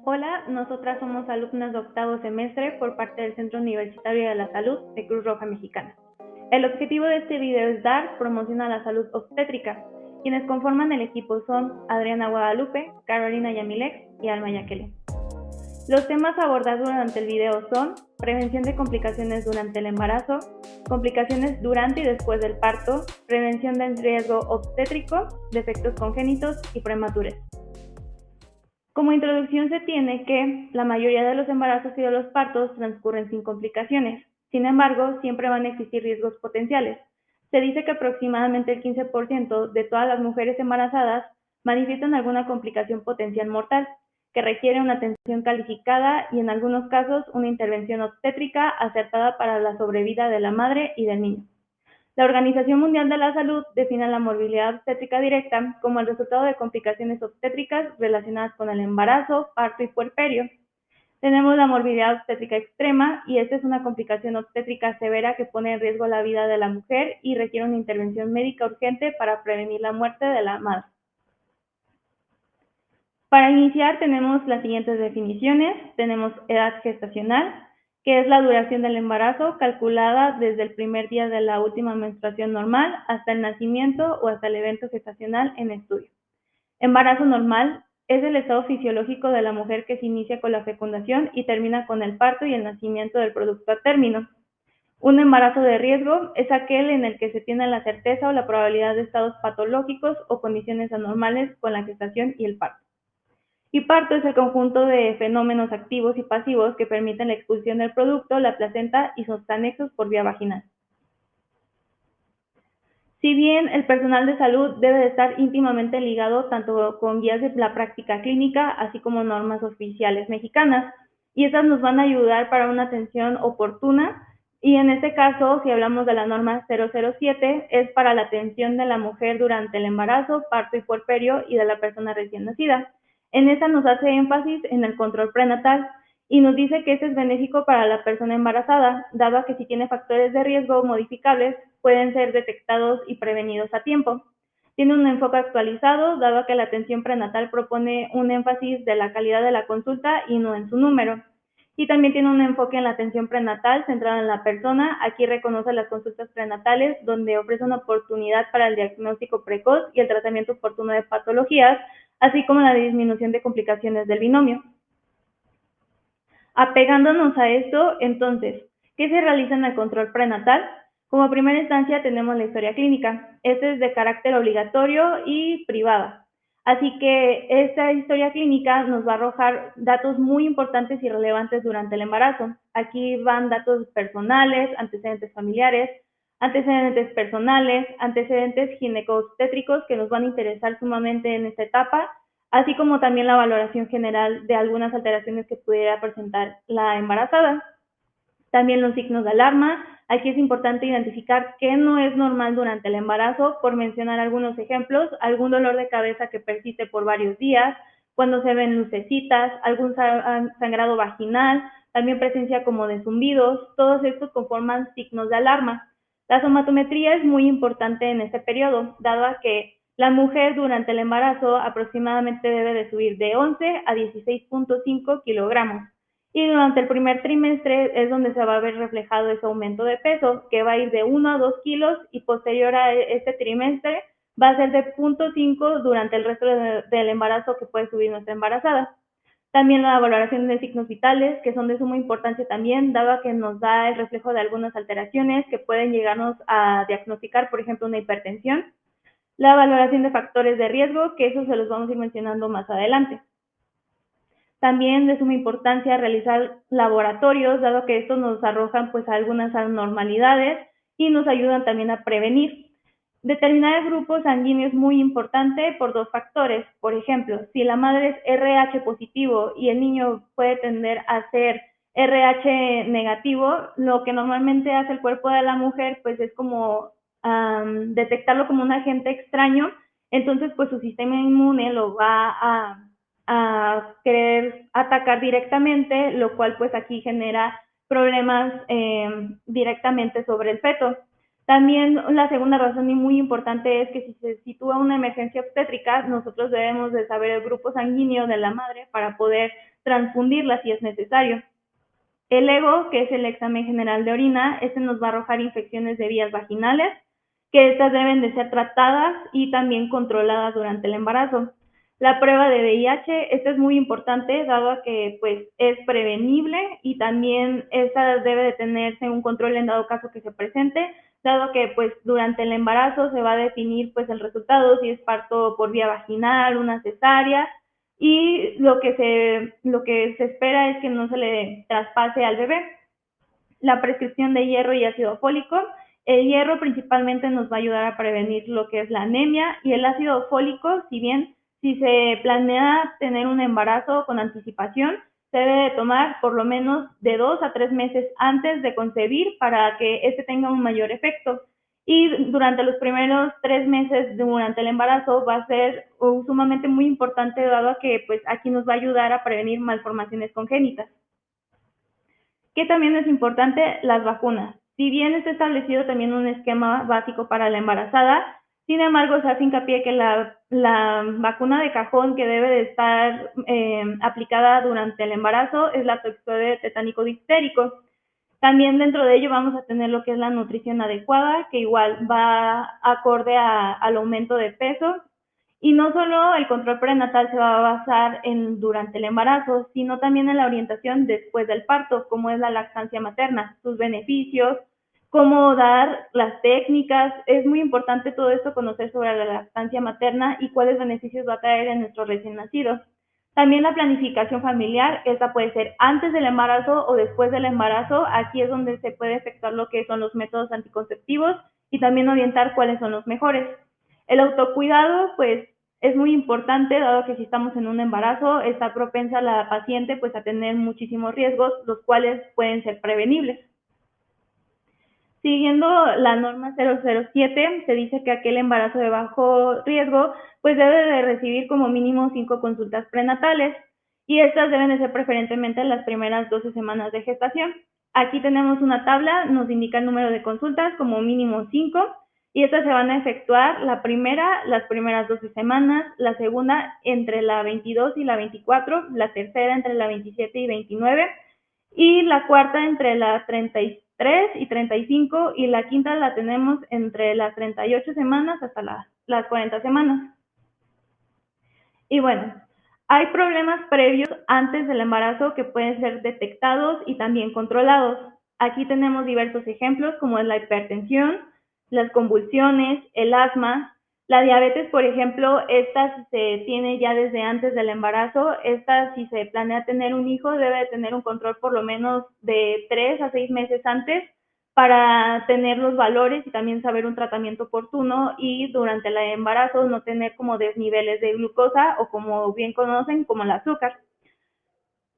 Hola, nosotras somos alumnas de octavo semestre por parte del Centro Universitario de la Salud de Cruz Roja Mexicana. El objetivo de este video es dar promoción a la salud obstétrica. Quienes conforman el equipo son Adriana Guadalupe, Carolina Yamilex y Alma Yaquele. Los temas abordados durante el video son prevención de complicaciones durante el embarazo, complicaciones durante y después del parto, prevención del riesgo obstétrico, defectos congénitos y prematurez. Como introducción se tiene que la mayoría de los embarazos y de los partos transcurren sin complicaciones. Sin embargo, siempre van a existir riesgos potenciales. Se dice que aproximadamente el 15% de todas las mujeres embarazadas manifiestan alguna complicación potencial mortal, que requiere una atención calificada y en algunos casos una intervención obstétrica acertada para la sobrevida de la madre y del niño. La Organización Mundial de la Salud define la morbilidad obstétrica directa como el resultado de complicaciones obstétricas relacionadas con el embarazo, parto y puerperio. Tenemos la morbilidad obstétrica extrema y esta es una complicación obstétrica severa que pone en riesgo la vida de la mujer y requiere una intervención médica urgente para prevenir la muerte de la madre. Para iniciar tenemos las siguientes definiciones. Tenemos edad gestacional, que es la duración del embarazo calculada desde el primer día de la última menstruación normal hasta el nacimiento o hasta el evento gestacional en estudio. Embarazo normal es el estado fisiológico de la mujer que se inicia con la fecundación y termina con el parto y el nacimiento del producto a término. Un embarazo de riesgo es aquel en el que se tiene la certeza o la probabilidad de estados patológicos o condiciones anormales con la gestación y el parto. Y parto es el conjunto de fenómenos activos y pasivos que permiten la expulsión del producto, la placenta y sus anexos por vía vaginal. Si bien el personal de salud debe de estar íntimamente ligado tanto con guías de la práctica clínica, así como normas oficiales mexicanas, y estas nos van a ayudar para una atención oportuna, y en este caso, si hablamos de la norma 007, es para la atención de la mujer durante el embarazo, parto y puerperio y de la persona recién nacida. En esta nos hace énfasis en el control prenatal y nos dice que este es benéfico para la persona embarazada, dado que si tiene factores de riesgo modificables, pueden ser detectados y prevenidos a tiempo. Tiene un enfoque actualizado, dado que la atención prenatal propone un énfasis de la calidad de la consulta y no en su número. Y también tiene un enfoque en la atención prenatal centrada en la persona. Aquí reconoce las consultas prenatales, donde ofrece una oportunidad para el diagnóstico precoz y el tratamiento oportuno de patologías, así como la disminución de complicaciones del binomio. Apegándonos a esto, entonces, ¿qué se realiza en el control prenatal? Como primera instancia tenemos la historia clínica. Esta es de carácter obligatorio y privada. Así que esta historia clínica nos va a arrojar datos muy importantes y relevantes durante el embarazo. Aquí van datos personales, antecedentes familiares, antecedentes personales, antecedentes ginecobstétricos que nos van a interesar sumamente en esta etapa, así como también la valoración general de algunas alteraciones que pudiera presentar la embarazada. También los signos de alarma. Aquí es importante identificar qué no es normal durante el embarazo, por mencionar algunos ejemplos: algún dolor de cabeza que persiste por varios días, cuando se ven lucecitas, algún sangrado vaginal, también presencia como de zumbidos. Todos estos conforman signos de alarma. La somatometría es muy importante en este periodo, dado a que la mujer durante el embarazo aproximadamente debe de subir de 11 a 16.5 kilogramos. Y durante el primer trimestre es donde se va a ver reflejado ese aumento de peso, que va a ir de 1 a 2 kilos y posterior a este trimestre va a ser de 0.5 durante el resto del embarazo que puede subir nuestra embarazada. También la valoración de signos vitales, que son de suma importancia también, dado que nos da el reflejo de algunas alteraciones que pueden llegarnos a diagnosticar, por ejemplo, una hipertensión. La valoración de factores de riesgo, que eso se los vamos a ir mencionando más adelante. También de suma importancia realizar laboratorios, dado que estos nos arrojan pues algunas anormalidades y nos ayudan también a prevenir. Determinar el grupo sanguíneo es muy importante por dos factores. Por ejemplo, si la madre es RH positivo y el niño puede tender a ser RH negativo, lo que normalmente hace el cuerpo de la mujer pues es como detectarlo como un agente extraño, entonces pues su sistema inmune lo va a querer atacar directamente, lo cual pues aquí genera problemas directamente sobre el feto. También la segunda razón y muy importante es que si se sitúa una emergencia obstétrica, nosotros debemos de saber el grupo sanguíneo de la madre para poder transfundirla si es necesario. El EGO, que es el examen general de orina, este nos va a arrojar infecciones de vías vaginales, que estas deben de ser tratadas y también controladas durante el embarazo. La prueba de VIH, esta es muy importante dado a que pues es prevenible y también esta debe de tenerse un control en dado caso que se presente, dado que pues durante el embarazo se va a definir pues el resultado, si es parto por vía vaginal, una cesárea, y lo que se espera es que no se le traspase al bebé. La prescripción de hierro y ácido fólico. El hierro principalmente nos va a ayudar a prevenir lo que es la anemia, y el ácido fólico, si bien si se planea tener un embarazo con anticipación, se debe de tomar por lo menos de 2 a 3 meses antes de concebir para que este tenga un mayor efecto. Y durante los primeros 3 meses durante el embarazo va a ser sumamente muy importante, dado a que pues aquí nos va a ayudar a prevenir malformaciones congénitas. Que también es importante las vacunas. Si bien está establecido también un esquema básico para la embarazada, sin embargo se hace hincapié que la vacuna de cajón que debe de estar aplicada durante el embarazo es la toxoide tetánico difterico. También dentro de ello vamos a tener lo que es la nutrición adecuada, que igual va acorde al aumento de peso. Y no solo el control prenatal se va a basar durante el embarazo, sino también en la orientación después del parto, como es la lactancia materna, sus beneficios, cómo dar las técnicas. Es muy importante todo esto, conocer sobre la lactancia materna y cuáles beneficios va a traer en nuestros recién nacidos. También la planificación familiar, esta puede ser antes del embarazo o después del embarazo. Aquí es donde se puede efectuar lo que son los métodos anticonceptivos y también orientar cuáles son los mejores. El autocuidado, pues, es muy importante, dado que si estamos en un embarazo, está propensa la paciente, pues, a tener muchísimos riesgos, los cuales pueden ser prevenibles. Siguiendo la norma 007, se dice que aquel embarazo de bajo riesgo, pues, debe de recibir como mínimo 5 consultas prenatales, y estas deben de ser preferentemente en las primeras 12 semanas de gestación. Aquí tenemos una tabla, nos indica el número de consultas, como mínimo 5, y estas se van a efectuar la primera, las primeras 12 semanas, la segunda entre la 22 y la 24, la tercera entre la 27 y 29, y la cuarta entre la 33 y 35, y la quinta la tenemos entre las 38 semanas hasta las 40 semanas. Y bueno, hay problemas previos antes del embarazo que pueden ser detectados y también controlados. Aquí tenemos diversos ejemplos como es la hipertensión, las convulsiones, el asma, la diabetes, por ejemplo. Esta si se tiene ya desde antes del embarazo. Esta, si se planea tener un hijo, debe tener un control por lo menos de 3 a 6 meses antes para tener los valores y también saber un tratamiento oportuno, y durante el embarazo no tener como desniveles de glucosa o, como bien conocen, como el azúcar.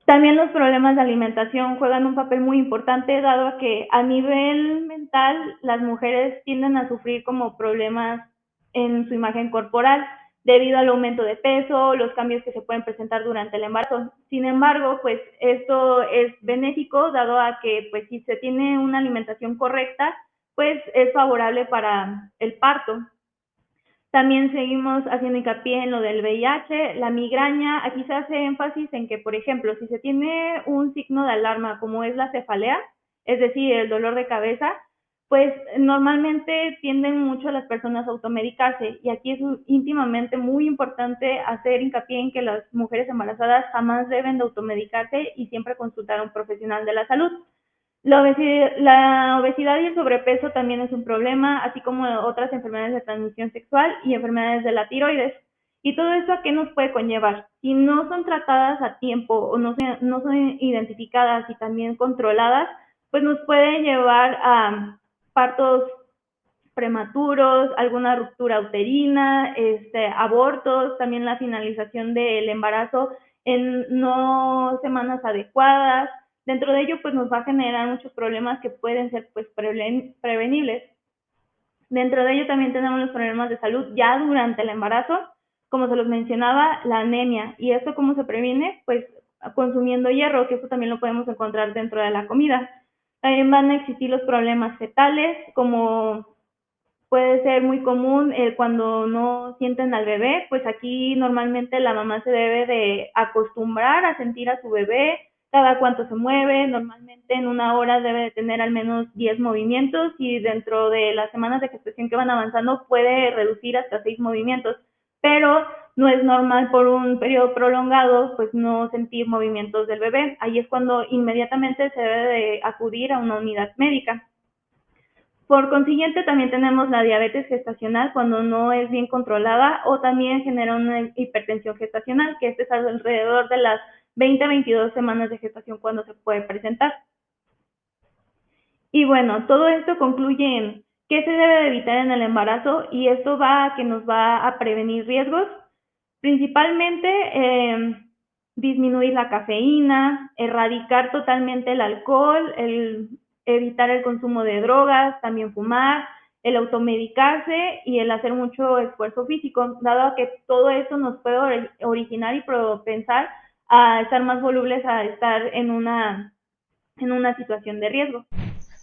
También los problemas de alimentación juegan un papel muy importante, dado a que a nivel mental las mujeres tienden a sufrir como problemas en su imagen corporal debido al aumento de peso, los cambios que se pueden presentar durante el embarazo. Sin embargo, pues esto es benéfico, dado a que pues si se tiene una alimentación correcta, pues es favorable para el parto. También seguimos haciendo hincapié en lo del VIH, la migraña. Aquí se hace énfasis en que, por ejemplo, si se tiene un signo de alarma como es la cefalea, es decir, el dolor de cabeza, pues normalmente tienden mucho las personas a automedicarse, y aquí es íntimamente muy importante hacer hincapié en que las mujeres embarazadas jamás deben de automedicarse y siempre consultar a un profesional de la salud. La obesidad y el sobrepeso también es un problema, así como otras enfermedades de transmisión sexual y enfermedades de la tiroides. ¿Y todo eso a qué nos puede conllevar? Si no son tratadas a tiempo o no son identificadas y también controladas, pues nos puede llevar a partos prematuros, alguna ruptura uterina, abortos, también la finalización del embarazo en no semanas adecuadas. Dentro de ello, pues nos va a generar muchos problemas que pueden ser pues prevenibles. Dentro de ello también tenemos los problemas de salud ya durante el embarazo, como se los mencionaba, la anemia. ¿Y esto cómo se previene? Pues consumiendo hierro, que esto también lo podemos encontrar dentro de la comida. También van a existir los problemas fetales, como puede ser muy común cuando no sienten al bebé, pues aquí normalmente la mamá se debe de acostumbrar a sentir a su bebé, cada cuánto se mueve, normalmente en una hora debe de tener al menos 10 movimientos y dentro de las semanas de gestación que van avanzando puede reducir hasta 6 movimientos, pero no es normal por un periodo prolongado pues no sentir movimientos del bebé. Ahí es cuando inmediatamente se debe de acudir a una unidad médica. Por consiguiente, también tenemos la diabetes gestacional cuando no es bien controlada o también genera una hipertensión gestacional, que este es alrededor de las 20 a 22 semanas de gestación cuando se puede presentar. Y bueno, todo esto concluye en qué se debe de evitar en el embarazo y esto va a que nos va a prevenir riesgos, principalmente disminuir la cafeína, erradicar totalmente el alcohol, evitar el consumo de drogas, también fumar, el automedicarse y el hacer mucho esfuerzo físico, dado que todo eso nos puede originar y propensar a estar más volubles a estar en una situación de riesgo.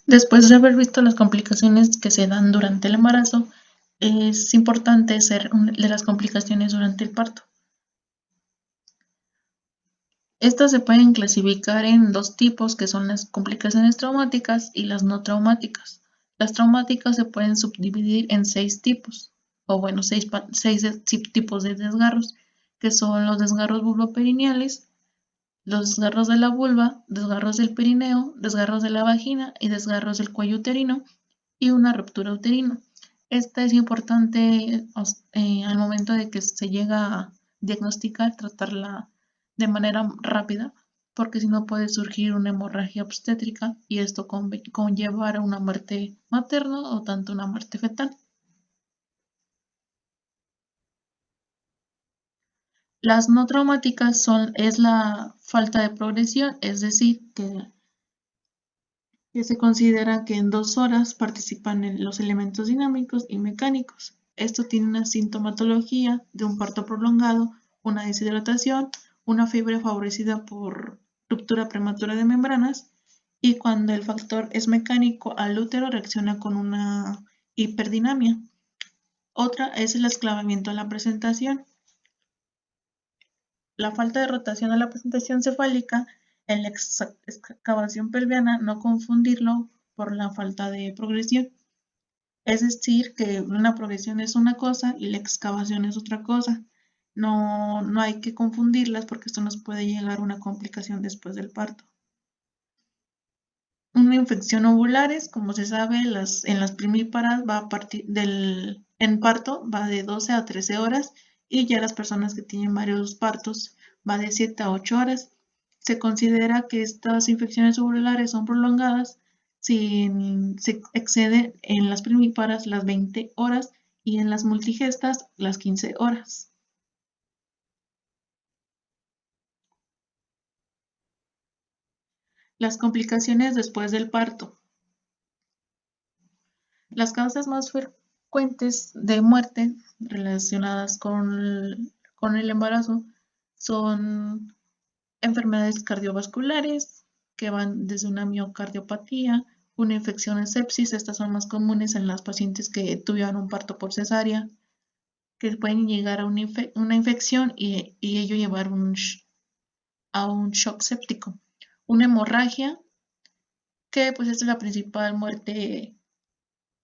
Después de haber visto las complicaciones que se dan durante el embarazo, es importante ser de las complicaciones durante el parto. Estas se pueden clasificar en dos tipos, que son las complicaciones traumáticas y las no traumáticas. Las traumáticas se pueden subdividir en 6 tipos, o bueno, 6 tipos de desgarros, que son los desgarros vulvoperineales, los desgarros de la vulva, desgarros del perineo, desgarros de la vagina y desgarros del cuello uterino y una ruptura uterina. Esta es importante al momento de que se llega a diagnosticar, tratarla de manera rápida, porque si no puede surgir una hemorragia obstétrica y esto conllevar a una muerte materna o tanto una muerte fetal. Las no traumáticas es la falta de progresión, es decir, que se considera que en 2 horas participan en los elementos dinámicos y mecánicos. Esto tiene una sintomatología de un parto prolongado, una deshidratación, una fiebre favorecida por ruptura prematura de membranas y cuando el factor es mecánico al útero reacciona con una hiperdinamia. Otra es el esclavamiento a la presentación. La falta de rotación a la presentación cefálica en la excavación pelviana, no confundirlo por la falta de progresión. Es decir, que una progresión es una cosa y la excavación es otra cosa. No hay que confundirlas porque esto nos puede llegar a una complicación después del parto. Una infección ovulares, como se sabe, en las primíparas va a partir en parto va de 12 a 13 horas y ya las personas que tienen varios partos va de 7 a 8 horas. Se considera que estas infecciones ovulares son prolongadas si se exceden en las primíparas las 20 horas y en las multigestas las 15 horas. Las complicaciones después del parto. Las causas más frecuentes de muerte relacionadas con el embarazo son enfermedades cardiovasculares que van desde una miocardiopatía, una infección en sepsis, estas son más comunes en las pacientes que tuvieron un parto por cesárea, que pueden llegar a una infección y ello llevar a un shock séptico. Una hemorragia, que pues es la principal muerte.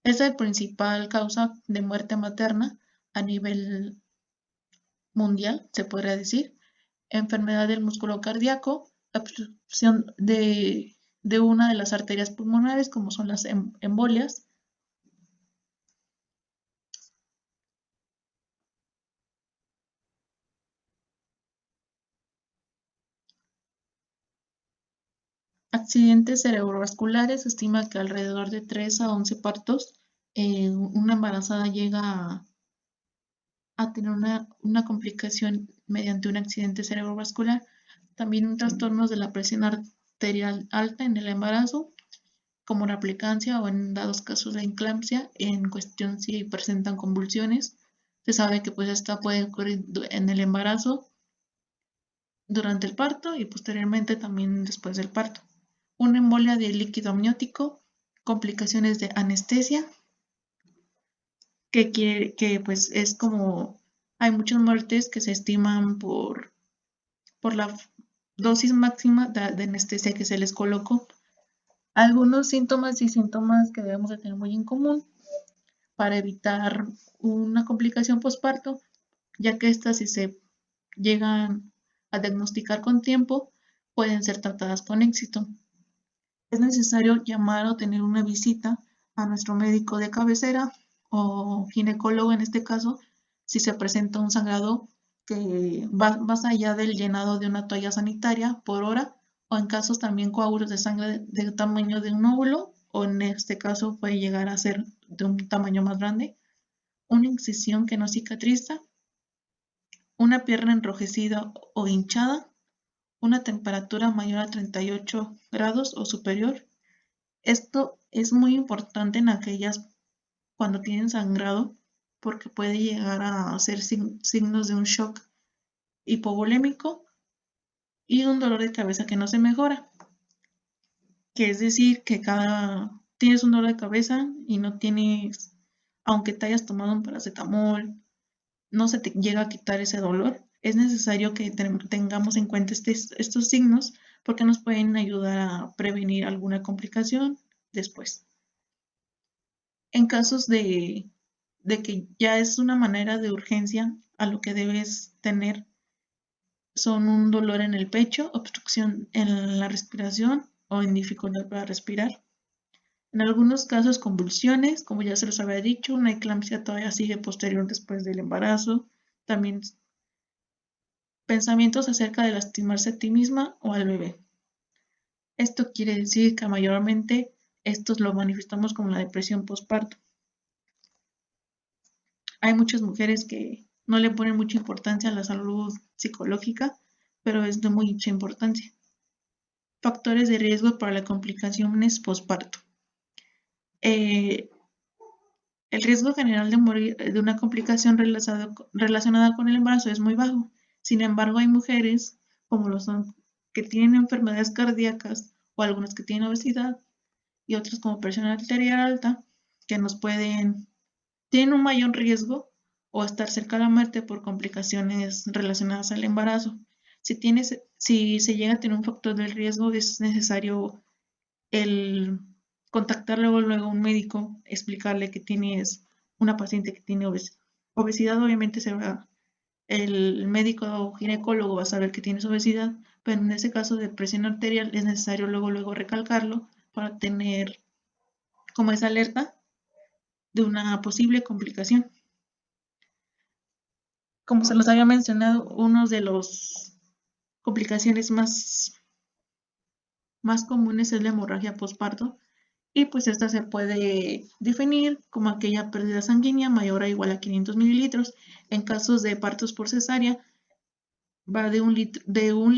Es la principal causa de muerte materna a nivel mundial, se podría decir. Enfermedad del músculo cardíaco, obstrucción de una de las arterias pulmonares, como son las embolias. Accidentes cerebrovasculares, se estima que alrededor de 3 a 11 partos, una embarazada llega a tener una complicación mediante un accidente cerebrovascular. También un trastorno de la presión arterial alta en el embarazo, como la preeclampsia o en dados casos la eclampsia, en cuestión si presentan convulsiones. Se sabe que pues esta puede ocurrir en el embarazo, durante el parto y posteriormente también después del parto. Una embolia de líquido amniótico, complicaciones de anestesia, que pues es como, hay muchas muertes que se estiman por la dosis máxima de anestesia que se les colocó. Algunos síntomas y síntomas que debemos de tener muy en común para evitar una complicación postparto, ya que estas, si se llegan a diagnosticar con tiempo, pueden ser tratadas con éxito. Es necesario llamar o tener una visita a nuestro médico de cabecera o ginecólogo en este caso, si se presenta un sangrado que va más allá del llenado de una toalla sanitaria por hora, o en casos también coágulos de sangre del tamaño de un óvulo, o en este caso puede llegar a ser de un tamaño más grande, una incisión que no cicatriza, una pierna enrojecida o hinchada, una temperatura mayor a 38 grados o superior. Esto es muy importante en aquellas cuando tienen sangrado porque puede llegar a ser signos de un shock hipovolémico y un dolor de cabeza que no se mejora. Que es decir, que tienes un dolor de cabeza y no tienes, aunque te hayas tomado un paracetamol, no se te llega a quitar ese dolor. Es necesario que tengamos en cuenta estos signos porque nos pueden ayudar a prevenir alguna complicación después. En casos de que ya es una manera de urgencia, a lo que debes tener son un dolor en el pecho, obstrucción en la respiración o en dificultad para respirar. En algunos casos convulsiones, como ya se los había dicho, una eclampsia todavía sigue posterior después del embarazo. También pensamientos acerca de lastimarse a ti misma o al bebé. Esto quiere decir que mayormente estos lo manifestamos como la depresión postparto. Hay muchas mujeres que no le ponen mucha importancia a la salud psicológica, pero es de mucha importancia. Factores de riesgo para las complicaciones postparto. El riesgo general de morir de una complicación relacionada con el embarazo es muy bajo. Sin embargo, hay mujeres, como lo son, que tienen enfermedades cardíacas o algunas que tienen obesidad y otras como presión arterial alta, que tienen un mayor riesgo o estar cerca de la muerte por complicaciones relacionadas al embarazo. Si se llega a tener un factor de riesgo, es necesario el contactar luego a un médico, explicarle que tienes una paciente que tiene obesidad. Obviamente el médico o ginecólogo va a saber que tienes obesidad, pero en ese caso de presión arterial es necesario luego recalcarlo para tener como esa alerta de una posible complicación. Como se los había mencionado, uno de las complicaciones más comunes es la hemorragia postparto, y pues esta se puede definir como aquella pérdida sanguínea mayor o igual a 500 mililitros. En casos de partos por cesárea va de un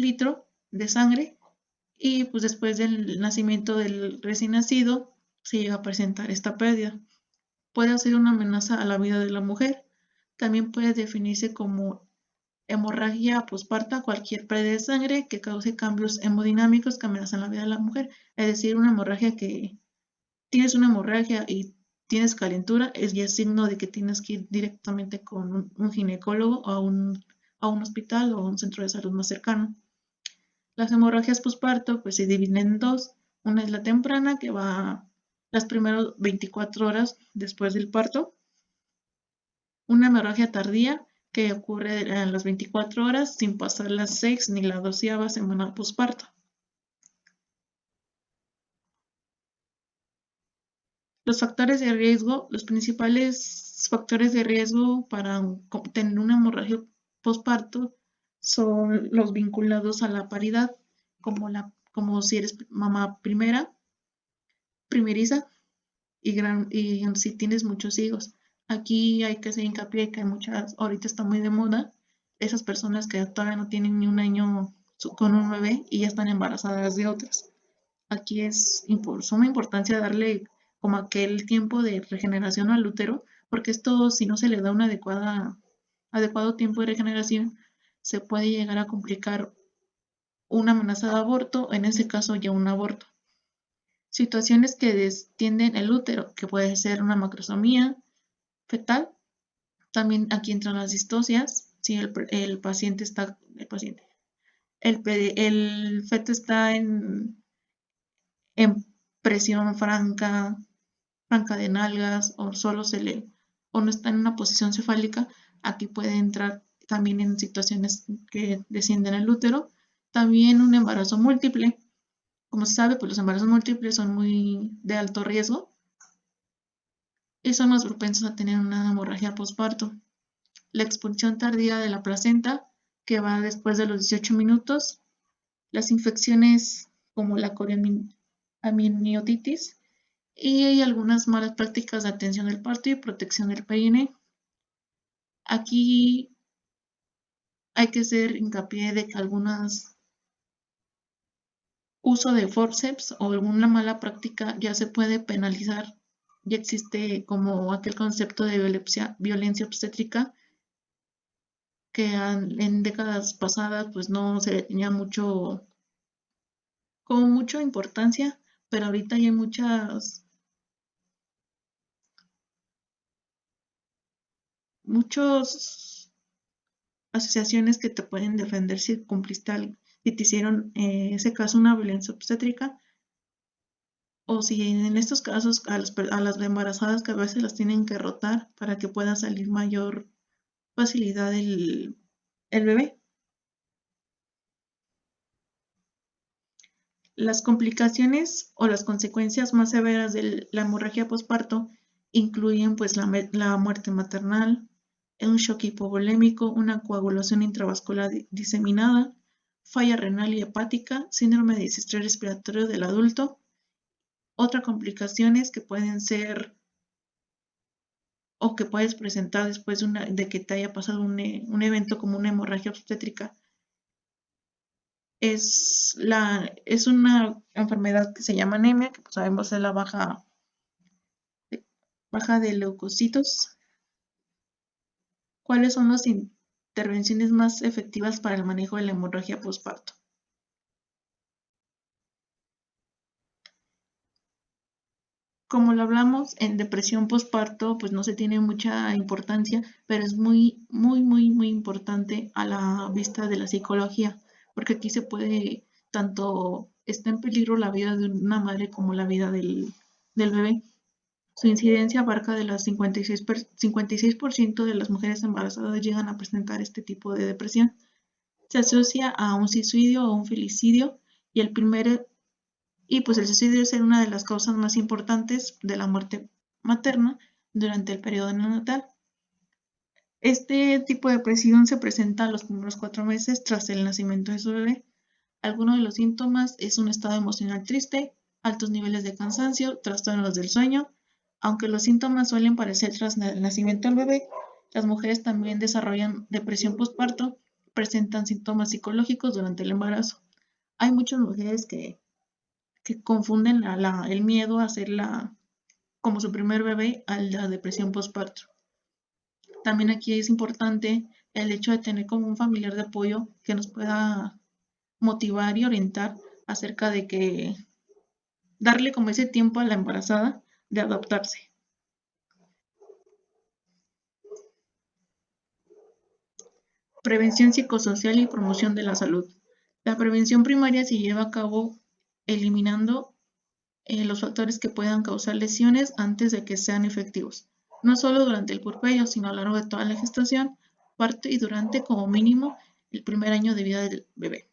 litro de sangre, y pues después del nacimiento del recién nacido se llega a presentar esta pérdida. Puede ser una amenaza a la vida de la mujer. También puede definirse como hemorragia postparto cualquier pérdida de sangre que cause cambios hemodinámicos que amenazan la vida de la mujer. Es decir, una hemorragia que tienes una hemorragia y tienes calentura, es ya signo de que tienes que ir directamente con un ginecólogo o a un hospital o a un centro de salud más cercano. Las hemorragias postparto pues se dividen en dos. Una es la temprana, que va las primeras 24 horas después del parto. Una hemorragia tardía, que ocurre en las 24 horas sin pasar las 6 ni la 12ª semana postparto. Los factores de riesgo, los principales factores de riesgo para tener una hemorragia postparto son los vinculados a la paridad, como si eres mamá primeriza y si tienes muchos hijos. Aquí hay que hacer hincapié que hay ahorita está muy de moda, esas personas que todavía no tienen ni un año con un bebé y ya están embarazadas de otras. Aquí es suma importancia darle como aquel tiempo de regeneración al útero, porque esto, si no se le da un adecuado tiempo de regeneración, se puede llegar a complicar una amenaza de aborto, en ese caso ya un aborto. Situaciones que destienden el útero, que puede ser una macrosomía, fetal. También aquí entran las distocias, si el feto está en presión franca de nalgas o o no está en una posición cefálica, aquí puede entrar también en situaciones que descienden al útero. También un embarazo múltiple. Como se sabe, pues los embarazos múltiples son muy de alto riesgo y son más propensos a tener una hemorragia postparto. La expulsión tardía de la placenta, que va después de los 18 minutos. Las infecciones como la amniotitis y hay algunas malas prácticas de atención del parto y protección del perine. Aquí hay que hacer hincapié de que algunas uso de forceps o alguna mala práctica ya se puede penalizar. Ya existe como aquel concepto de violencia obstétrica que en décadas pasadas pues no se le tenía mucha importancia, pero ahorita ya hay muchos asociaciones que te pueden defender si si te hicieron ese caso una violencia obstétrica, o si en estos casos a las embarazadas que a veces las tienen que rotar para que pueda salir mayor facilidad el bebé. Las complicaciones o las consecuencias más severas de la hemorragia posparto incluyen pues la muerte maternal, un shock hipovolémico, una coagulación intravascular diseminada, falla renal y hepática, síndrome de distrés respiratorio del adulto. Otras complicaciones que pueden ser o que puedes presentar después de que te haya pasado un evento como una hemorragia obstétrica es una enfermedad que se llama anemia, que pues sabemos es la baja de leucocitos. ¿Cuáles son las intervenciones más efectivas para el manejo de la hemorragia postparto? Como lo hablamos, en depresión postparto, pues no se tiene mucha importancia, pero es muy, muy, muy, muy importante a la vista de la psicología, porque aquí tanto está en peligro la vida de una madre como la vida del bebé. Su incidencia abarca de las 56% de las mujeres embarazadas llegan a presentar este tipo de depresión. Se asocia a un suicidio o un felicidio y pues el suicidio es una de las causas más importantes de la muerte materna durante el periodo neonatal. Este tipo de depresión se presenta los primeros 4 meses tras el nacimiento de su bebé. Algunos de los síntomas es un estado emocional triste, altos niveles de cansancio, trastornos del sueño. Aunque los síntomas suelen parecer tras el nacimiento del bebé, las mujeres también desarrollan depresión postparto, presentan síntomas psicológicos durante el embarazo. Hay muchas mujeres que confunden el miedo a hacerla como su primer bebé a la depresión postparto. También aquí es importante el hecho de tener como un familiar de apoyo que nos pueda motivar y orientar acerca de que darle como ese tiempo a la embarazada de adaptarse. Prevención psicosocial y promoción de la salud. La prevención primaria se lleva a cabo eliminando los factores que puedan causar lesiones antes de que sean efectivos, no solo durante el puerperio, sino a lo largo de toda la gestación, parto y durante como mínimo el primer año de vida del bebé.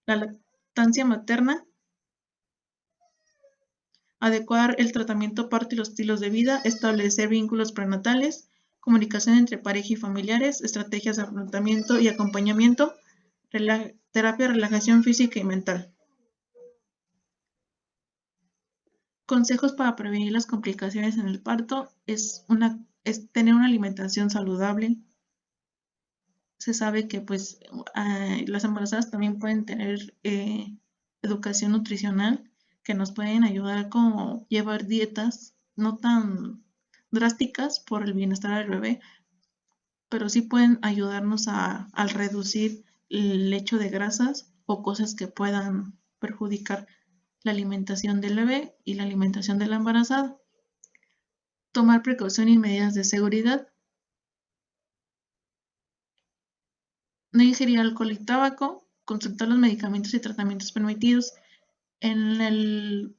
La lactancia materna, adecuar el tratamiento parto y los estilos de vida, establecer vínculos prenatales, comunicación entre pareja y familiares, estrategias de afrontamiento y acompañamiento, terapia de relajación física y mental. Consejos para prevenir las complicaciones en el parto es tener una alimentación saludable. Se sabe que pues las embarazadas también pueden tener educación nutricional que nos pueden ayudar como llevar dietas no tan drásticas por el bienestar del bebé, pero sí pueden ayudarnos al reducir el hecho de grasas o cosas que puedan perjudicar la alimentación del bebé y la alimentación de la embarazada. tomar precaución y medidas de seguridad, no ingerir alcohol y tabaco, consultar los medicamentos y tratamientos permitidos. En el,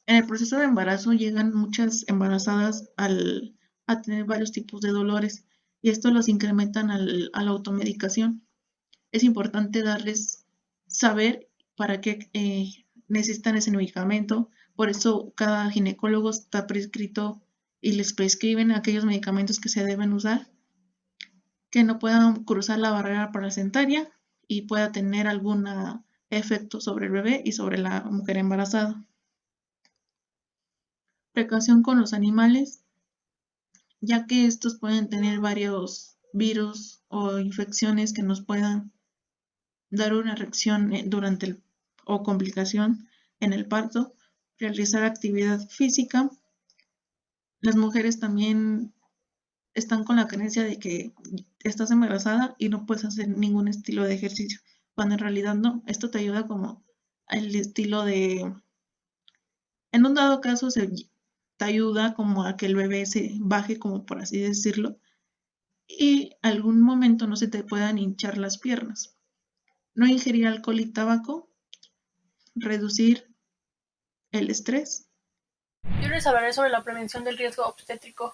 en el proceso de embarazo llegan muchas embarazadas a tener varios tipos de dolores y esto los incrementan a la automedicación. Es importante darles saber para qué necesitan ese medicamento. Por eso cada ginecólogo está prescrito y les prescriben aquellos medicamentos que se deben usar, que no puedan cruzar la barrera placentaria y pueda tener algún efecto sobre el bebé y sobre la mujer embarazada. Precaución con los animales, ya que estos pueden tener varios virus o infecciones que nos puedan dar una reacción o complicación en el parto. Realizar actividad física. Las mujeres también están con la creencia de que estás embarazada y no puedes hacer ningún estilo de ejercicio, cuando en realidad no. Esto te ayuda como al estilo de, en un dado caso, te ayuda como a que el bebé se baje, como por así decirlo, y algún momento no se te puedan hinchar las piernas. No ingerir alcohol y tabaco. Reducir el estrés. Yo les hablaré sobre la prevención del riesgo obstétrico.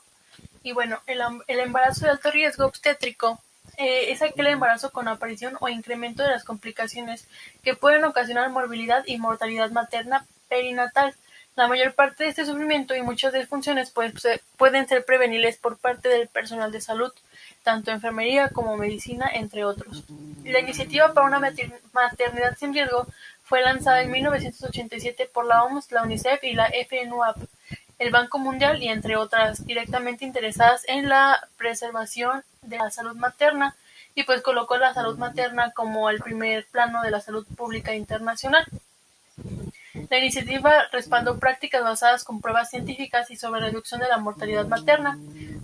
Y bueno, el embarazo de alto riesgo obstétrico es aquel embarazo con aparición o incremento de las complicaciones que pueden ocasionar morbilidad y mortalidad materna perinatal. La mayor parte de este sufrimiento y muchas disfunciones pueden ser prevenibles por parte del personal de salud, tanto enfermería como medicina, entre otros. La iniciativa para una maternidad sin riesgo fue lanzada en 1987 por la OMS, la UNICEF y la FNUAP, el Banco Mundial y entre otras, directamente interesadas en la preservación de la salud materna, y pues colocó la salud materna como el primer plano de la salud pública internacional. La iniciativa respaldó prácticas basadas con pruebas científicas y sobre reducción de la mortalidad materna,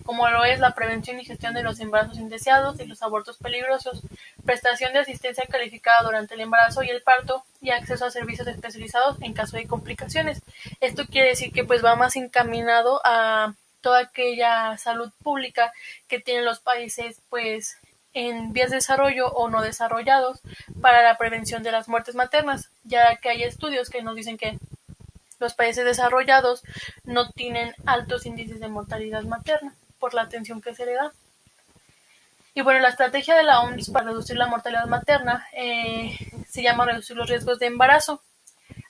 como lo es la prevención y gestión de los embarazos indeseados y los abortos peligrosos, prestación de asistencia calificada durante el embarazo y el parto, y acceso a servicios especializados en caso de complicaciones. Esto quiere decir que pues va más encaminado a toda aquella salud pública que tienen los países pues en vías de desarrollo o no desarrollados para la prevención de las muertes maternas, ya que hay estudios que nos dicen que los países desarrollados no tienen altos índices de mortalidad materna por la atención que se le da. Y bueno, la estrategia de la OMS para reducir la mortalidad materna se llama reducir los riesgos de embarazo,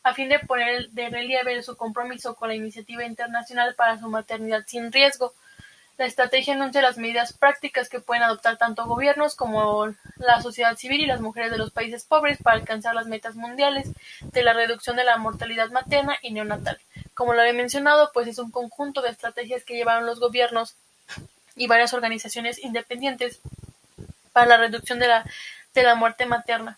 a fin de poner de relieve su compromiso con la iniciativa internacional para su maternidad sin riesgo. La estrategia anuncia las medidas prácticas que pueden adoptar tanto gobiernos como la sociedad civil y las mujeres de los países pobres para alcanzar las metas mundiales de la reducción de la mortalidad materna y neonatal. Como lo he mencionado, pues es un conjunto de estrategias que llevaron los gobiernos y varias organizaciones independientes para la reducción de la muerte materna.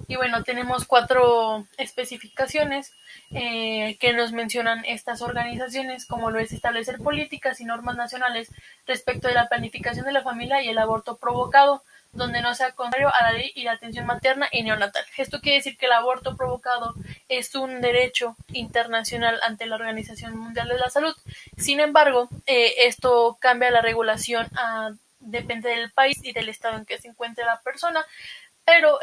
Y bueno, tenemos 4 especificaciones que nos mencionan estas organizaciones, como lo es establecer políticas y normas nacionales respecto de la planificación de la familia y el aborto provocado, donde no sea contrario a la ley y la atención materna y neonatal. Esto quiere decir que el aborto provocado es un derecho internacional ante la Organización Mundial de la Salud. Sin embargo, esto cambia la regulación depende del país y del estado en que se encuentre la persona, pero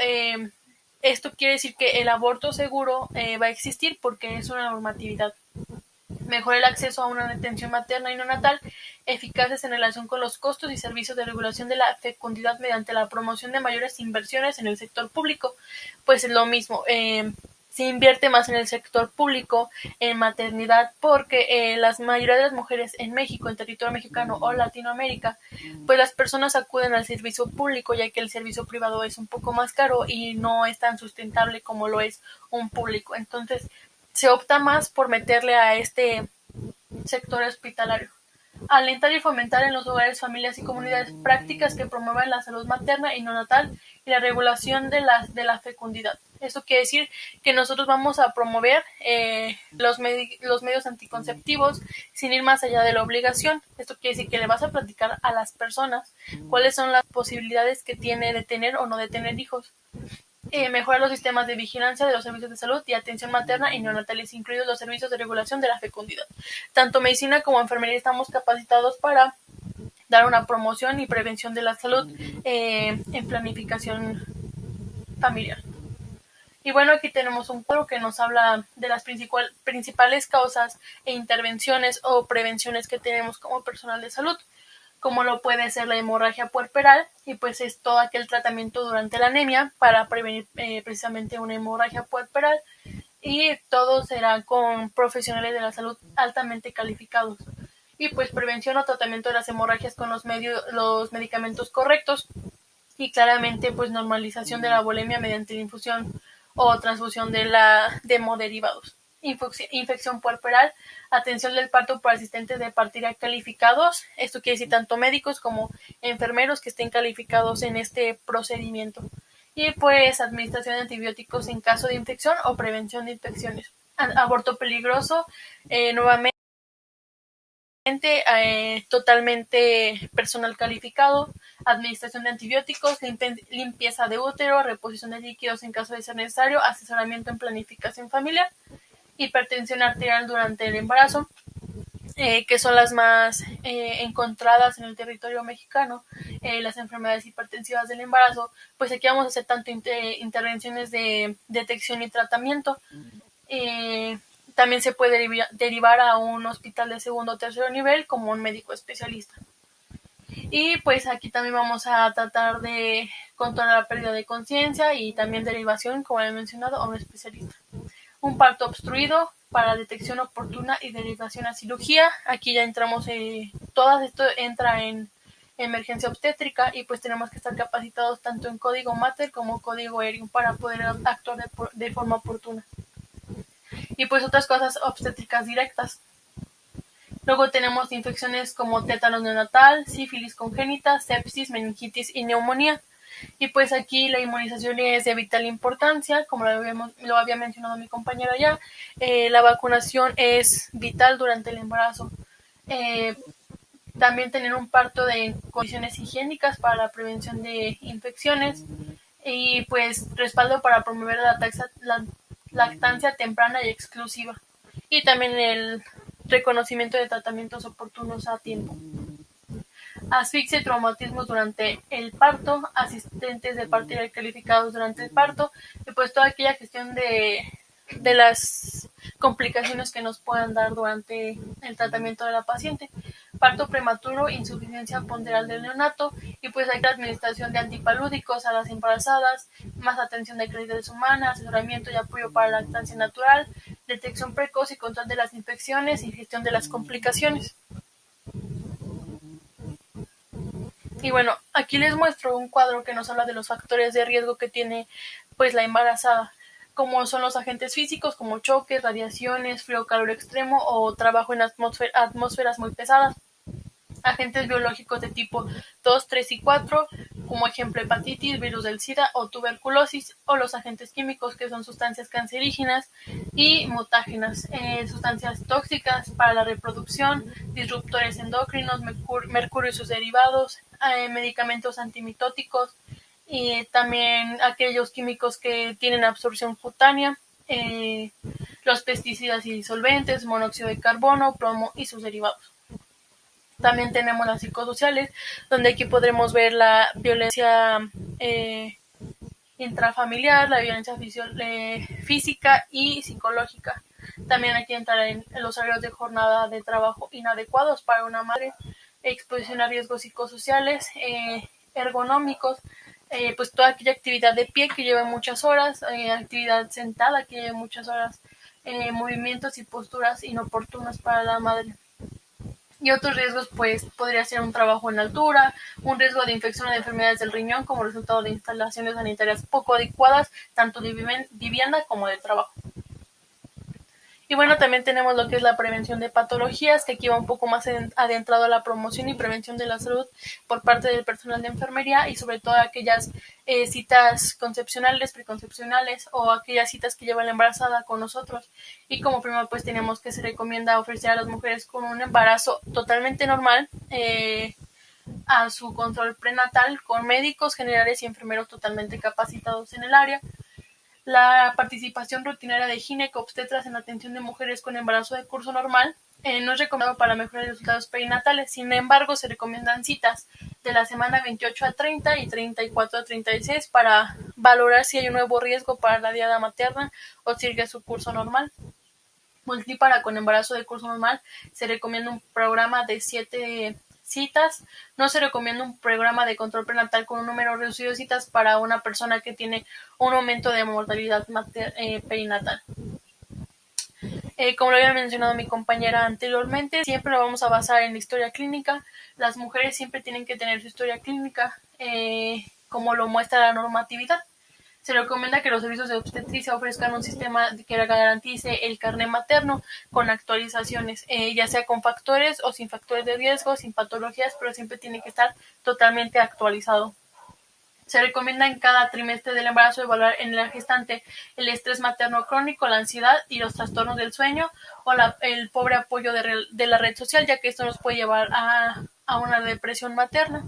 esto quiere decir que el aborto seguro va a existir porque es una normatividad. Mejora el acceso a una atención materna y neonatal eficaces en relación con los costos y servicios de regulación de la fecundidad mediante la promoción de mayores inversiones en el sector público. Pues es lo mismo, se invierte más en el sector público en maternidad porque la mayoría de las mujeres en México, en territorio mexicano o Latinoamérica, pues las personas acuden al servicio público ya que el servicio privado es un poco más caro y no es tan sustentable como lo es un público. Entonces se opta más por meterle a este sector hospitalario. Alentar y fomentar en los hogares, familias y comunidades prácticas que promuevan la salud materna y neonatal y la regulación de la fecundidad. Eso quiere decir que nosotros vamos a promover los medios anticonceptivos sin ir más allá de la obligación. Esto quiere decir que le vas a platicar a las personas cuáles son las posibilidades que tiene de tener o no de tener hijos. Mejorar los sistemas de vigilancia de los servicios de salud y atención materna y neonatales, incluidos los servicios de regulación de la fecundidad. Tanto medicina como enfermería estamos capacitados para dar una promoción y prevención de la salud en planificación familiar. Y bueno, aquí tenemos un cuadro que nos habla de las principales causas e intervenciones o prevenciones que tenemos como personal de salud, como lo puede ser la hemorragia puerperal, y pues es todo aquel tratamiento durante la anemia para prevenir precisamente una hemorragia puerperal, y todo será con profesionales de la salud altamente calificados. Y pues prevención o tratamiento de las hemorragias con los medicamentos correctos, y claramente pues normalización de la bulimia mediante la infusión o transfusión de hemoderivados. Infección puerperal, atención del parto por asistentes de partida calificados, esto quiere decir tanto médicos como enfermeros que estén calificados en este procedimiento. Y pues administración de antibióticos en caso de infección o prevención de infecciones. Aborto peligroso, nuevamente totalmente personal calificado, administración de antibióticos, limpieza de útero, reposición de líquidos en caso de ser necesario, asesoramiento en planificación familiar, hipertensión arterial durante el embarazo, que son las más encontradas en el territorio mexicano, las enfermedades hipertensivas del embarazo. Pues aquí vamos a hacer tanto intervenciones de detección y tratamiento. También se puede derivar a un hospital de segundo o tercer nivel como un médico especialista. Y pues aquí también vamos a tratar de controlar la pérdida de conciencia y también derivación, como he mencionado, a un especialista. Un parto obstruido para detección oportuna y derivación a cirugía. Aquí ya entramos, todo esto entra en emergencia obstétrica, y pues tenemos que estar capacitados tanto en código mater como código aéreo para poder actuar de forma oportuna. Y pues otras cosas obstétricas directas. Luego tenemos infecciones como tétanos neonatal, sífilis congénita, sepsis, meningitis y neumonía. Y pues aquí la inmunización es de vital importancia, como lo había mencionado mi compañera ya. La vacunación es vital durante el embarazo. También tener un parto en condiciones higiénicas para la prevención de infecciones. Y pues respaldo para promover la lactancia temprana y exclusiva. Y también el reconocimiento de tratamientos oportunos a tiempo. Asfixia y traumatismos durante el parto, asistentes de partida calificados durante el parto, y pues toda aquella gestión de las complicaciones que nos puedan dar durante el tratamiento de la paciente. Parto prematuro, insuficiencia ponderal del neonato, y pues hay la administración de antipalúdicos a las embarazadas, más atención de calidades humanas, asesoramiento y apoyo para la lactancia natural, detección precoz y control de las infecciones y gestión de las complicaciones. Y bueno, aquí les muestro un cuadro que nos habla de los factores de riesgo que tiene pues la embarazada, como son los agentes físicos como choques, radiaciones, frío, calor extremo o trabajo en atmósferas muy pesadas. Agentes biológicos de tipo 2, 3 y 4, como ejemplo hepatitis, virus del SIDA o tuberculosis, o los agentes químicos, que son sustancias cancerígenas y mutágenas, sustancias tóxicas para la reproducción, disruptores endocrinos, mercurio y sus derivados, medicamentos antimitóticos, y también aquellos químicos que tienen absorción cutánea, los pesticidas y disolventes, monóxido de carbono, plomo y sus derivados. También tenemos las psicosociales, donde aquí podremos ver la violencia intrafamiliar, la violencia física y psicológica. También aquí entrarán en los horarios de jornada de trabajo inadecuados para una madre, exposición a riesgos psicosociales, ergonómicos, pues toda aquella actividad de pie que lleva muchas horas, actividad sentada que lleva muchas horas, movimientos y posturas inoportunas para la madre. Y otros riesgos, pues, podría ser un trabajo en altura, un riesgo de infección o de enfermedades del riñón como resultado de instalaciones sanitarias poco adecuadas, tanto de vivienda como de trabajo. Y bueno, también tenemos lo que es la prevención de patologías, que aquí va un poco más adentrado a la promoción y prevención de la salud por parte del personal de enfermería, y sobre todo aquellas citas concepcionales, preconcepcionales, o aquellas citas que lleva la embarazada con nosotros. Y como primero, pues tenemos que se recomienda ofrecer a las mujeres con un embarazo totalmente normal, a su control prenatal con médicos generales y enfermeros totalmente capacitados en el área. La participación rutinaria de ginecobstetras en la atención de mujeres con embarazo de curso normal no es recomendado para mejorar los resultados perinatales. Sin embargo, se recomiendan citas de la semana 28 a 30 y 34 a 36 para valorar si hay un nuevo riesgo para la diada materna o sigue su curso normal. Multípara con embarazo de curso normal se recomienda un programa de 7 citas. No se recomienda un programa de control prenatal con un número reducido de citas para una persona que tiene un aumento de mortalidad perinatal. Como lo había mencionado mi compañera anteriormente, siempre lo vamos a basar en la historia clínica. Las mujeres siempre tienen que tener su historia clínica, como lo muestra la normatividad. Se recomienda que los servicios de obstetricia ofrezcan un sistema que garantice el carné materno con actualizaciones, ya sea con factores o sin factores de riesgo, sin patologías, pero siempre tiene que estar totalmente actualizado. Se recomienda en cada trimestre del embarazo evaluar en la gestante el estrés materno crónico, la ansiedad y los trastornos del sueño o el pobre apoyo de la red social, ya que esto nos puede llevar a una depresión materna.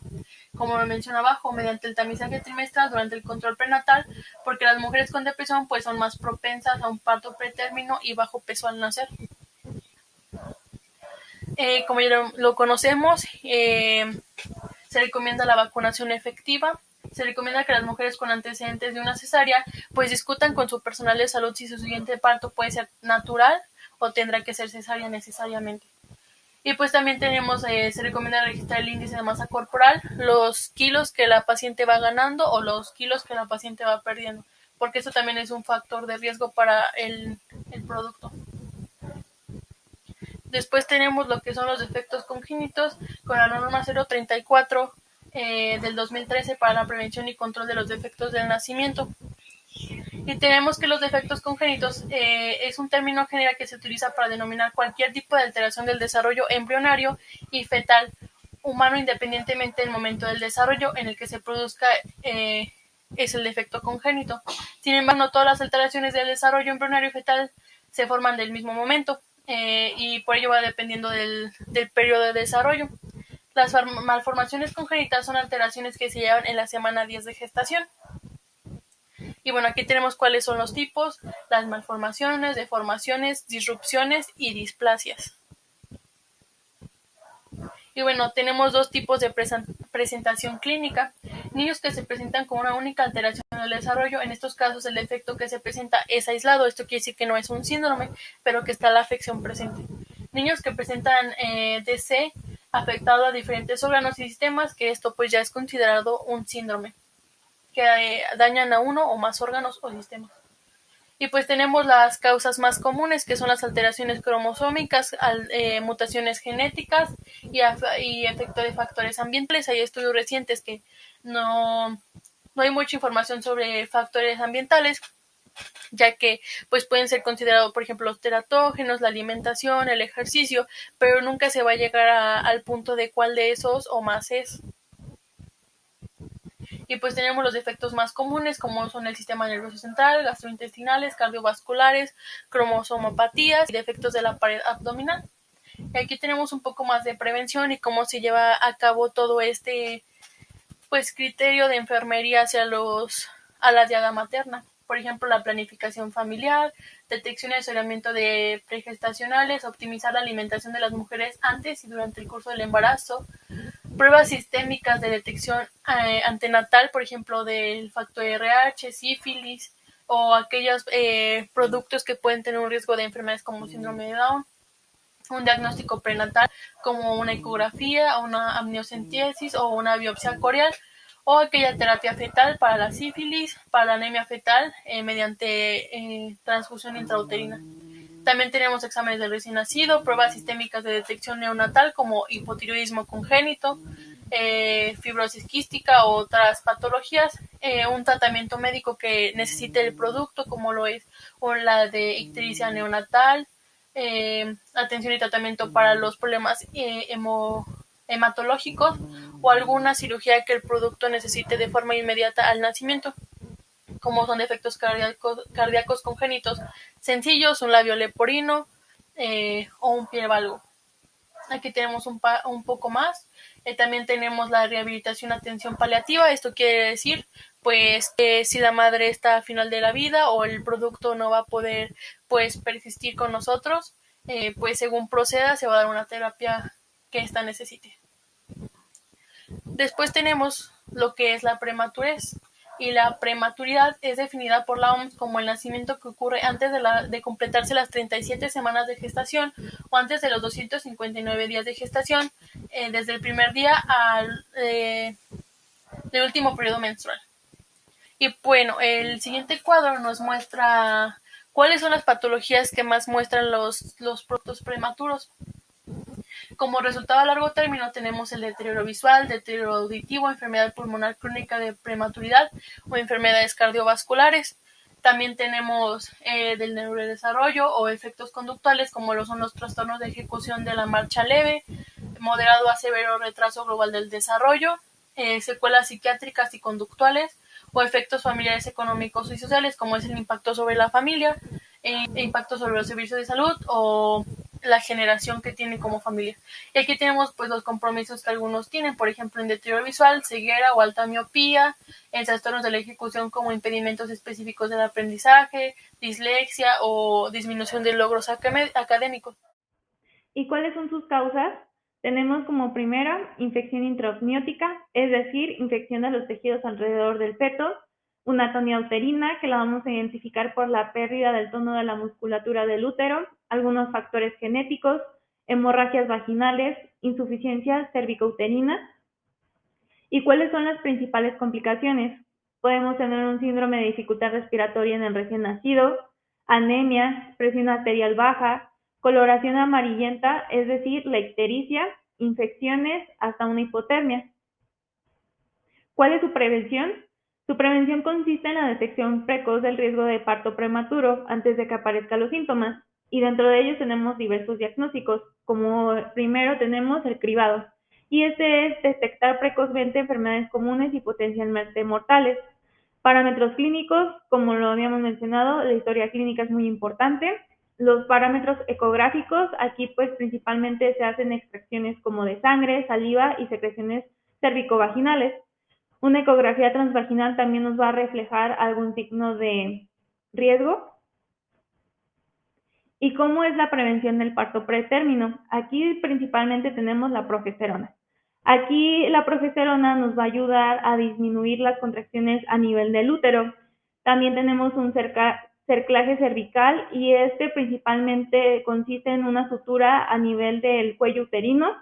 Como lo mencioné abajo, mediante el tamizaje trimestral durante el control prenatal, porque las mujeres con depresión pues son más propensas a un parto pretérmino y bajo peso al nacer. Como ya lo conocemos, se recomienda la vacunación efectiva. Se recomienda que las mujeres con antecedentes de una cesárea pues discutan con su personal de salud si su siguiente parto puede ser natural o tendrá que ser cesárea necesariamente. Y pues también tenemos, se recomienda registrar el índice de masa corporal, los kilos que la paciente va ganando o los kilos que la paciente va perdiendo, porque eso también es un factor de riesgo para el producto. Después tenemos lo que son los defectos congénitos con la norma 034 del 2013 para la prevención y control de los defectos del nacimiento. Y tenemos que los defectos congénitos es un término general que se utiliza para denominar cualquier tipo de alteración del desarrollo embrionario y fetal humano independientemente del momento del desarrollo en el que se produzca es el defecto congénito. Sin embargo, no todas las alteraciones del desarrollo embrionario y fetal se forman del mismo momento y por ello va dependiendo del periodo de desarrollo. Las malformaciones congénitas son alteraciones que se llevan en la semana 10 de gestación. Y bueno, aquí tenemos cuáles son los tipos, las malformaciones, deformaciones, disrupciones y displasias. Y bueno, tenemos dos tipos de presentación clínica. Niños que se presentan con una única alteración en el desarrollo. En estos casos el defecto que se presenta es aislado. Esto quiere decir que no es un síndrome, pero que está la afección presente. Niños que presentan DC afectado a diferentes órganos y sistemas, que esto pues ya es considerado un síndrome, que dañan a uno o más órganos o sistemas. Y pues tenemos las causas más comunes, que son las alteraciones cromosómicas, mutaciones genéticas y efecto de factores ambientales. Hay estudios recientes que no hay mucha información sobre factores ambientales, ya que pues pueden ser considerados, por ejemplo, los teratógenos, la alimentación, el ejercicio, pero nunca se va a llegar al punto de cuál de esos o más es. Y pues tenemos los defectos más comunes, como son el sistema nervioso central, gastrointestinales, cardiovasculares, cromosomopatías y defectos de la pared abdominal. Y aquí tenemos un poco más de prevención y cómo se lleva a cabo todo este pues criterio de enfermería hacia a la diada materna. Por ejemplo, la planificación familiar, detección y asesoramiento de pregestacionales, optimizar la alimentación de las mujeres antes y durante el curso del embarazo, pruebas sistémicas de detección antenatal, por ejemplo, del factor RH, sífilis o aquellos productos que pueden tener un riesgo de enfermedades como síndrome de Down, un diagnóstico prenatal como una ecografía, una amniocentesis o una biopsia corneal, o aquella terapia fetal para la sífilis, para la anemia fetal mediante transfusión intrauterina. También tenemos exámenes del recién nacido, pruebas sistémicas de detección neonatal como hipotiroidismo congénito, fibrosis quística o otras patologías, un tratamiento médico que necesite el producto como lo es la de ictericia neonatal, atención y tratamiento para los problemas hematológicos o alguna cirugía que el producto necesite de forma inmediata al nacimiento, como son defectos cardíacos congénitos sencillos, un labio leporino o un pie valgo. Aquí tenemos un poco más. También tenemos la rehabilitación, atención paliativa. Esto quiere decir, pues, que si la madre está al final de la vida o el producto no va a poder, pues, persistir con nosotros, pues, según proceda, se va a dar una terapia que ésta necesite. Después tenemos lo que es la prematurez. Y la prematuridad es definida por la OMS como el nacimiento que ocurre antes de completarse las 37 semanas de gestación o antes de los 259 días de gestación, desde el primer día al del último periodo menstrual. Y bueno, el siguiente cuadro nos muestra cuáles son las patologías que más muestran los productos prematuros. Como resultado a largo término tenemos el deterioro visual, deterioro auditivo, enfermedad pulmonar crónica de prematuridad o enfermedades cardiovasculares. También tenemos del neurodesarrollo o efectos conductuales como lo son los trastornos de ejecución de la marcha leve, moderado a severo retraso global del desarrollo, secuelas psiquiátricas y conductuales o efectos familiares, económicos y sociales como es el impacto sobre la familia, impacto sobre los servicios de salud o la generación que tiene como familia. Y aquí tenemos pues los compromisos que algunos tienen, por ejemplo en deterioro visual, ceguera o alta miopía, en trastornos de la ejecución como impedimentos específicos del aprendizaje, dislexia o disminución de logros académicos. ¿Y cuáles son sus causas? Tenemos como primera infección intraosmiótica, es decir, infección de los tejidos alrededor del feto, una atonía uterina, que la vamos a identificar por la pérdida del tono de la musculatura del útero, algunos factores genéticos, hemorragias vaginales, insuficiencia cervicouterina. ¿Y cuáles son las principales complicaciones? Podemos tener un síndrome de dificultad respiratoria en el recién nacido, anemia, presión arterial baja, coloración amarillenta, es decir, la ictericia, infecciones, hasta una hipotermia. ¿Cuál es su prevención? Su prevención consiste en la detección precoz del riesgo de parto prematuro antes de que aparezcan los síntomas, y dentro de ellos tenemos diversos diagnósticos, como primero tenemos el cribado, y este es detectar precozmente enfermedades comunes y potencialmente mortales. Parámetros clínicos, como lo habíamos mencionado, la historia clínica es muy importante. Los parámetros ecográficos, aquí pues principalmente se hacen extracciones como de sangre, saliva y secreciones cervicovaginales. Una ecografía transvaginal también nos va a reflejar algún signo de riesgo. ¿Y cómo es la prevención del parto pretérmino? Aquí principalmente tenemos la progesterona. Aquí la progesterona nos va a ayudar a disminuir las contracciones a nivel del útero. También tenemos un cerclaje cervical y este principalmente consiste en una sutura a nivel del cuello uterino,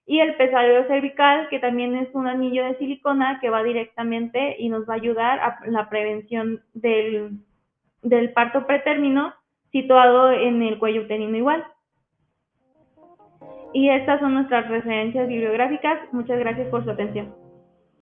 y el pesadero cervical, que también es un anillo de silicona que va directamente y nos va a ayudar a la prevención del parto pretérmino situado en el cuello uterino igual. Y estas son nuestras referencias bibliográficas. Muchas gracias por su atención.